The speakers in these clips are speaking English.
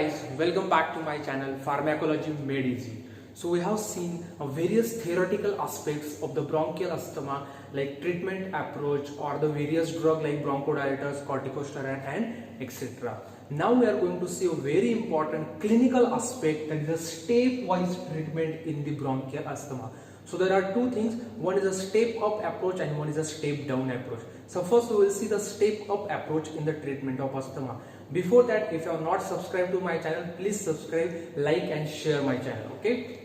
guys, welcome back to my channel Pharmacology Made Easy. So we have seen various theoretical aspects of the bronchial asthma like treatment approach or the various drugs like bronchodilators, corticosteroid and etc. Now we are going to see a very important clinical aspect, that is a step-wise treatment in the bronchial asthma. So there are two things, one is a step up approach and one is a step down approach. So first we will see the step up approach in the treatment of asthma. Before that, if you are not subscribed to my channel, please subscribe, like and share my channel. Okay.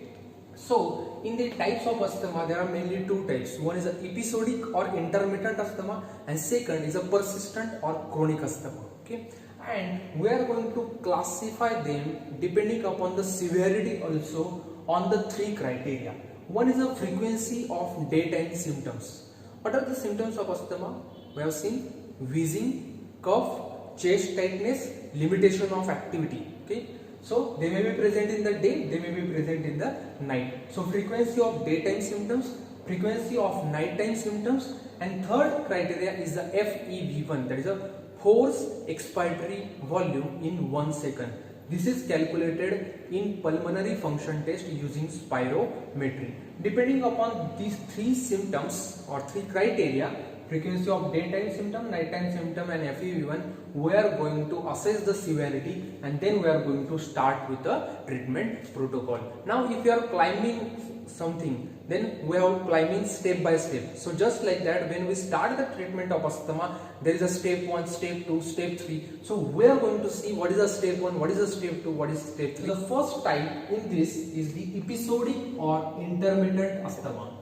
So in the types of asthma, there are mainly two types. One is a episodic or intermittent asthma and second is a persistent or chronic asthma. Okay. And we are going to classify them depending upon the severity also on the three criteria. One is the frequency of daytime symptoms. What are the symptoms of asthma? We have seen wheezing, cough, chest tightness, limitation of activity. Okay, so they may be present in the day, they may be present in the night. So frequency of daytime symptoms, frequency of nighttime symptoms, and third criteria is the FEV1, that is a forced expiratory volume in 1 second. This is calculated in pulmonary function test using spirometry. Depending upon these three symptoms or three criteria, frequency of daytime symptom, nighttime symptom and FEV1, we are going to assess the severity and then we are going to start with the treatment protocol. Now if you are climbing something, then we are climbing step by step. So just like that, when we start the treatment of asthma, there is a step 1, step 2, step 3. So we are going to see what is a step 1, what is a step 2, what is step 3. The first type in this is the episodic or intermittent asthma.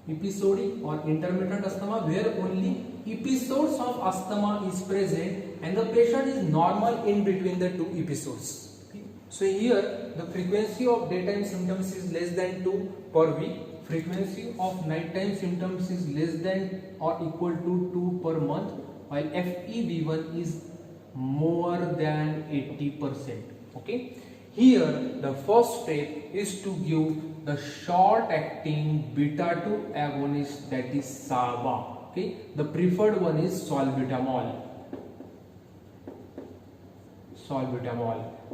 Episodic or intermittent asthma, where only episodes of asthma is present and the patient is normal in between the two episodes. So here the frequency of daytime symptoms is less than 2 per week, frequency of nighttime symptoms is less than or equal to 2 per month, while FEV1 is more than 80%. Okay, here the first step is to give the short acting beta 2 agonist, that is SABA. Okay, the preferred one is salbutamol,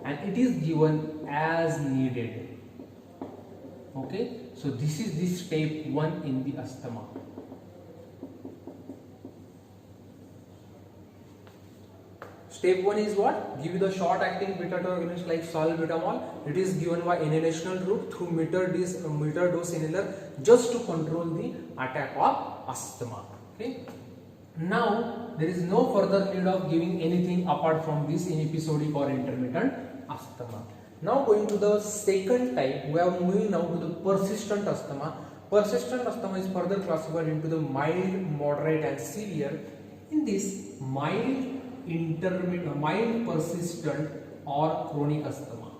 and it is given as needed. Okay, so this is the step 1 in the asthma. Step 1 is what? Give you the short acting beta 2 agonist like salbutamol. It is given by inhalational route through meter dose inhaler just to control the attack of asthma. Okay. Now there is no further need of giving anything apart from this in episodic or intermittent asthma. Now going to the second type, we are moving now to the persistent asthma. Persistent asthma is further classified into the mild, moderate and severe. In this mild, intermittent, mild, persistent or chronic asthma.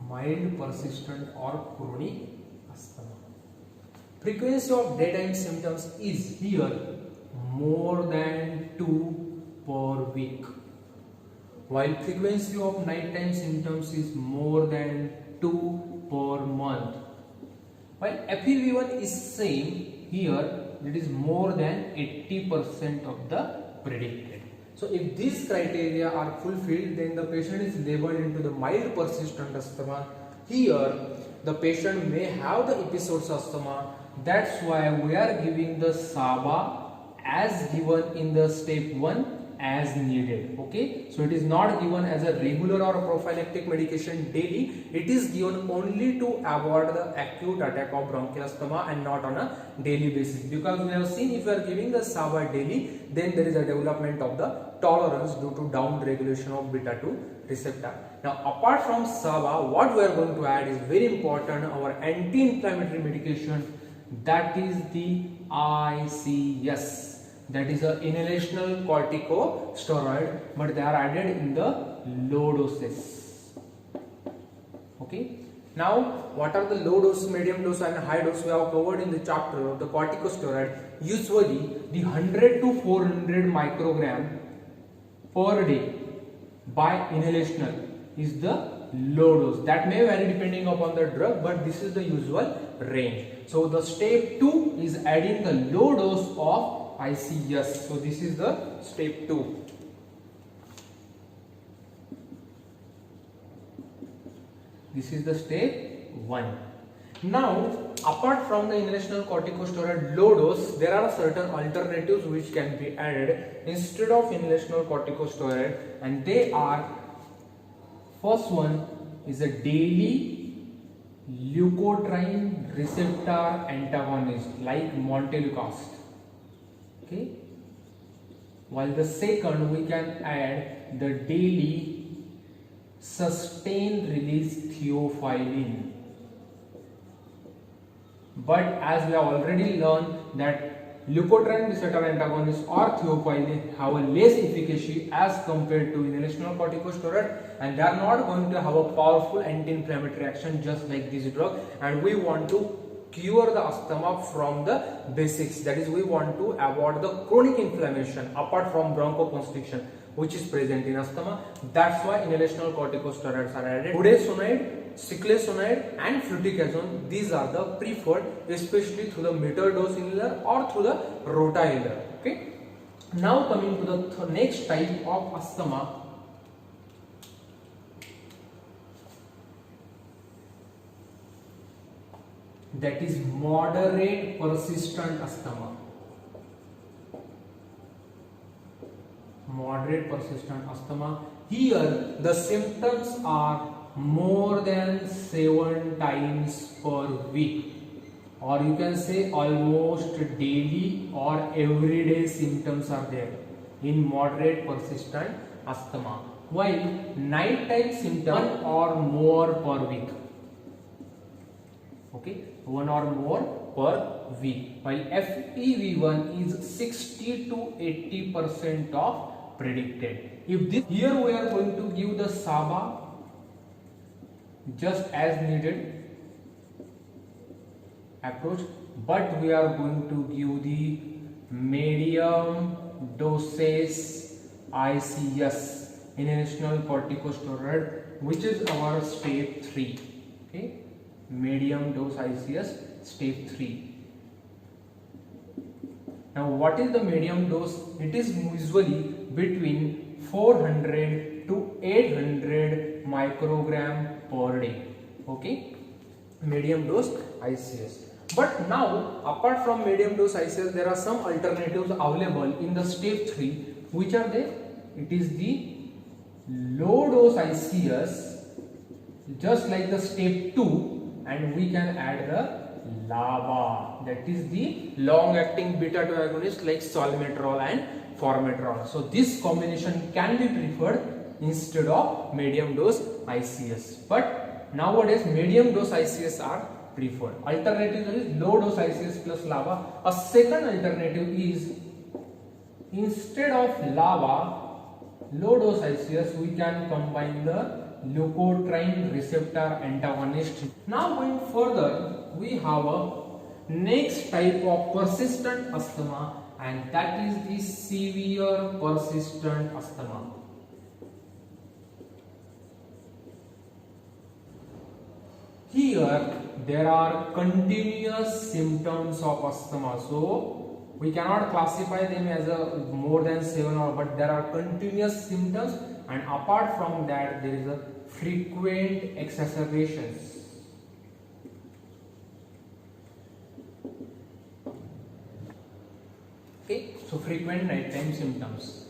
Mild, persistent or chronic asthma. Frequency of daytime symptoms is here more than 2 per week, while frequency of nighttime symptoms is more than 2 per month. While FEV1 is same here, it is more than 80% of the predicted. So if these criteria are fulfilled, then the patient is labeled into the mild persistent asthma. Here the patient may have the episodes asthma. That's why we are giving the SABA as given in the step 1 as needed. Okay, so it is not given as a regular or a prophylactic medication daily. It is given only to avoid the acute attack of bronchial asthma and not on a daily basis, because we have seen if we are giving the SABA daily, then there is a development of the tolerance due to down regulation of beta 2 receptor. Now apart from SABA, what we are going to add is very important, our anti-inflammatory medication, that is the ICS. That is a inhalational corticosteroid, but they are added in the low doses. Okay. Now, what are the low dose, medium dose and high dose? We have covered in the chapter of the corticosteroid. Usually, the 100 to 400 microgram per day by inhalational is the low dose. That may vary depending upon the drug, but this is the usual range. So the step 2 is adding the low dose of ICS. So this is the step 2. This is the step 1. Now, apart from the inhalational corticosteroid low dose, there are certain alternatives which can be added instead of inhalational corticosteroid, and they are: first one is a daily leukotriene receptor antagonist like montelukast. Okay. While the second, we can add the daily sustained release theophylline. But as we have already learned that leukotriene receptor antagonists or theophylline have a less efficacy as compared to inhalational corticosteroid, and they are not going to have a powerful anti-inflammatory action just like this drug, and we want to cure the asthma from the basics. That is, we want to avoid the chronic inflammation apart from bronchoconstriction which is present in asthma. That's why inhalational corticosteroids are added. Budesonide, ciclesonide and fluticasone, these are the preferred, especially through the metered dose inhaler or through the rota inhaler. Okay. Now coming to the next type of asthma, that is moderate persistent asthma. Moderate persistent asthma. Here the symptoms are more than 7 times per week, or you can say almost daily or everyday symptoms are there in moderate persistent asthma, while nighttime symptoms 1 or more per week. Okay, 1 or more per week, while FEV1 is 60 to 80% of predicted. If this, here we are going to give the SABA just as needed approach, but we are going to give the medium doses ICS, inhalational corticosteroid, which is our step 3. Okay, medium dose ICS, step 3. Now what is the medium dose? It is usually between 400 to 800 microgram per day. Okay, medium dose ICS. But now, apart from medium dose ICS, there are some alternatives available in the step 3. Which are they? It is the low dose ICS, just like the step 2, and we can add the LABA, that is the long acting beta 2 agonist like salmeterol and formoterol. So this combination can be preferred instead of medium dose ICS, but nowadays medium dose ICS are preferred. Alternative is low dose ICS plus LABA. A second alternative is, instead of LABA, low dose ICS, we can combine the leukotriene receptor antagonist. Now going further, we have a next type of persistent asthma, and that is the severe persistent asthma. Here there are continuous symptoms of asthma, so we cannot classify them as a more than 7 or, but there are continuous symptoms, and apart from that there is a frequent exacerbations. Okay, so frequent nighttime symptoms.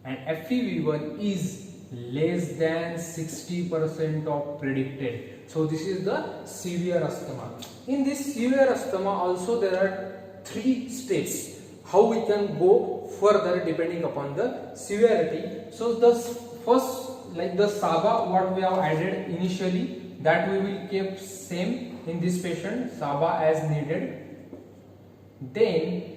And FEV1 is less than 60% of predicted. So this is the severe asthma. In this severe asthma also there are 3 steps how we can go further depending upon the severity. So the first, like the SABA what we have added initially, that we will keep same in this patient, SABA as needed. Then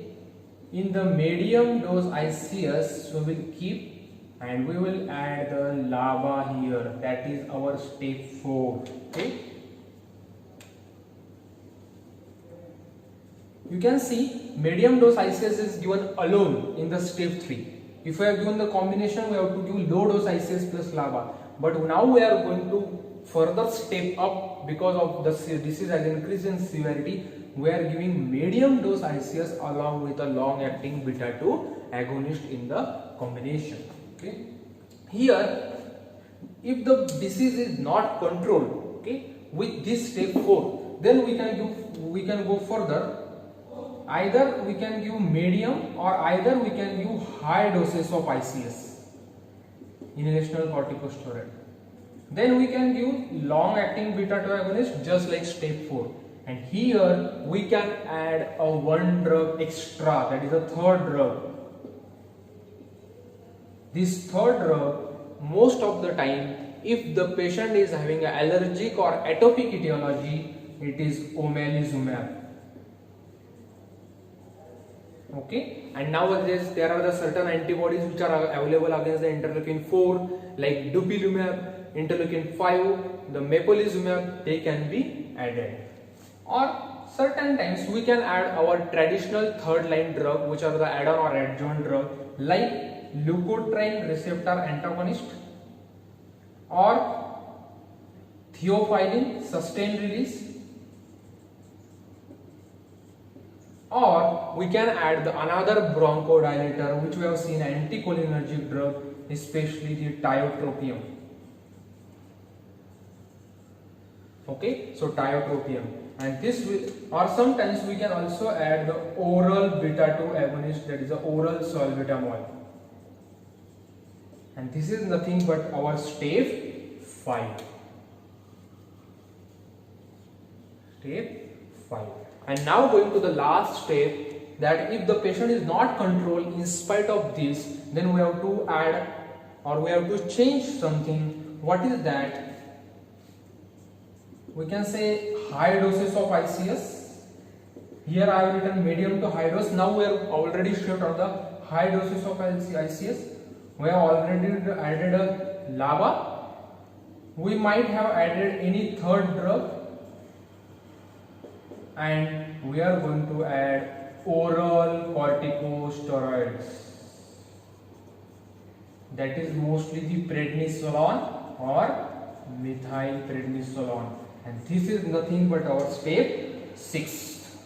in the medium dose ICS we will keep, and we will add the LABA here, that is our step 4. Okay, you can see medium dose ICS is given alone in the step 3. If we have given the combination, we have to give low dose ICS plus LABA, but now we are going to further step up because of the disease has increased in severity. We are giving medium dose ICS along with a long acting beta 2 agonist in the combination. Okay, here if the disease is not controlled, okay, with this step 4, then we can go further. Either we can give medium or either we can give high doses of ICS, inhalational corticosteroid. Then we can give long acting beta 2 agonist just like step 4. And here we can add a one drug extra, that is a third drug. This third drug, most of the time, if the patient is having an allergic or atopic etiology, it is omalizumab. Okay, and nowadays there are the certain antibodies which are available against the interleukin 4, like dupilumab, interleukin 5, the mepolizumab, they can be added. Or certain times we can add our traditional third line drug, which are the add-on or adjuvant drug, like leukotriene receptor antagonist or theophylline sustained release. Or we can add another bronchodilator, which we have seen anticholinergic drug, especially the tiotropium. Okay, so tiotropium, and this will, or sometimes we can also add the oral beta 2 agonist, that is the oral salbutamol, and this is nothing but our step 5. Step 5. And now going to the last step, that if the patient is not controlled in spite of this, then we have to add or we have to change something. What is that? We can say high doses of ICS. Here I have written medium to high dose. Now we have already shipped on the high doses of ICS. We have already added a LABA. We might have added any third drug. And we are going to add oral corticosteroids, that is mostly the prednisolone or methylprednisolone, and this is nothing but our step 6.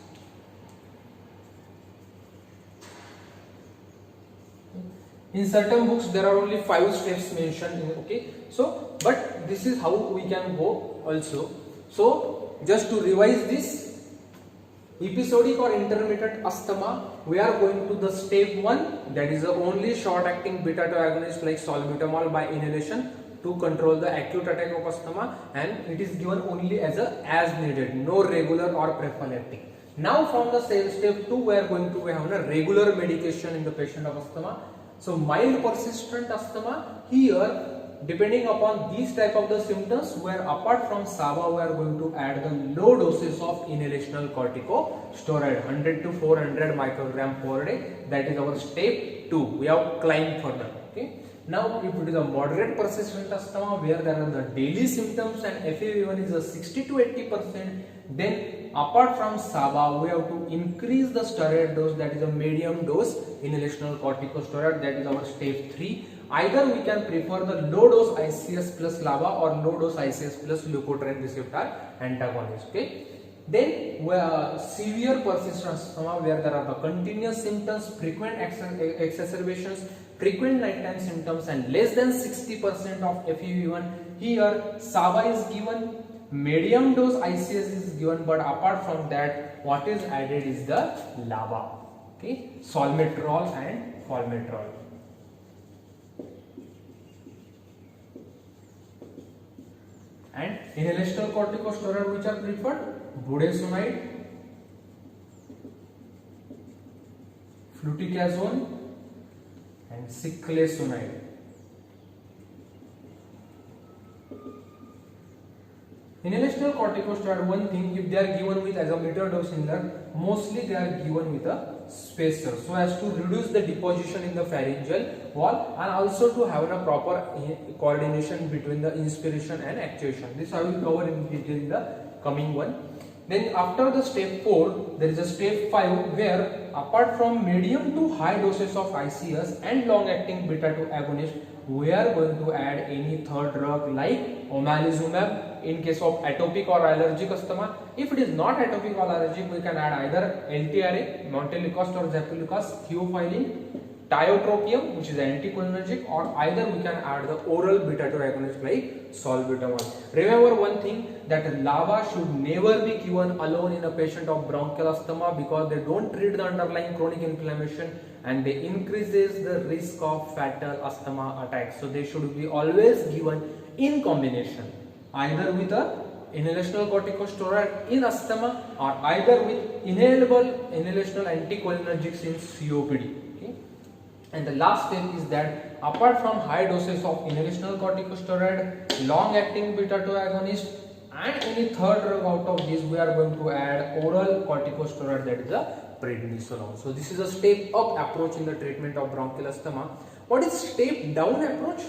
In certain books there are only 5 steps mentioned, okay, so but this is how we can go also. So just to revise this, episodic or intermittent asthma, we are going to the step 1, that is the only short acting beta 2 agonist like salbutamol by inhalation to control the acute attack of asthma, and it is given only as needed, no regular or prophylactic. Now from the step 2 we are going to have a regular medication in the patient of asthma. So mild persistent asthma, here depending upon these type of the symptoms, where apart from SABA we are going to add the low doses of inhalational corticosteroid, 100 to 400 microgram per day. That is our step 2. We have climbed further. Okay. Now if it is a moderate persistent asthma where there are the daily symptoms and FEV1 is a 60 to 80%, then apart from SABA we have to increase the steroid dose, that is a medium dose inhalational corticosteroid, that is our step 3. Either we can prefer the low dose ICS plus LABA or low dose ICS plus leukotriene receptor antagonist. Okay. Then severe persistent asthma where there are the continuous symptoms, frequent exacerbations, frequent nighttime symptoms and less than 60% of FEV1. Here SABA is given, medium dose ICS is given, but apart from that what is added is the LABA. Okay, salmeterol and formoterol. And inhalational corticosteroid which are preferred, budesonide, fluticasone and ciclesonide. Inhalational corticosteroid, one thing, if they are given with as a meter dose inhaler, mostly they are given with a spacer so as to reduce the deposition in the pharyngeal wall and also to have a proper coordination between the inspiration and actuation. This I will cover in detail in the coming one. Then after the step 4, there is a step 5 where apart from medium to high doses of ICS and long-acting beta-2 agonist, we are going to add any third drug like omalizumab in case of atopic or allergic asthma. If it is not atopic or allergic, we can add either LTRA, montelukast or zapolukast, theophylline, tiotropium, which is anticholinergic, or either we can add the oral beta-2 agonist like salbutamol. Remember one thing, that LABA should never be given alone in a patient of bronchial asthma because they don't treat the underlying chronic inflammation and they increases the risk of fatal asthma attacks. So they should be always given in combination, either with a inhalational corticosteroid in asthma or either with inhalational anticholinergics in COPD. And the last step is that apart from high doses of inhalational corticosteroid, long-acting beta-2 agonist, and any third drug out of this, we are going to add oral corticosteroid, that is the prednisolone. So this is a step-up approach in the treatment of bronchial asthma. What is step-down approach?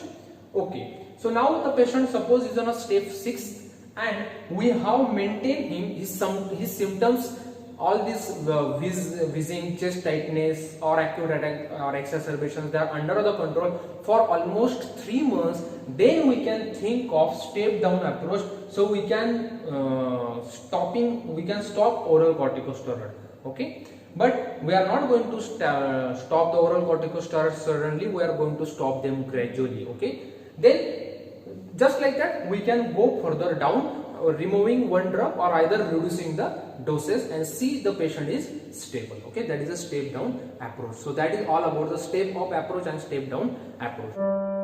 Okay, so now the patient suppose is on a step 6 and we have maintained him his symptoms, all these wheezing, chest tightness or acute attack or exacerbations, they are under the control for almost 3 months. Then we can think of step down approach. So we can stop oral corticosteroid. Okay, but we are not going to stop the oral corticosteroids suddenly. We are going to stop them gradually. Okay, then just like that we can go further down, removing one drug or either reducing the doses and see the patient is stable. Okay, that is a step down approach. So that is all about the step up approach and step down approach.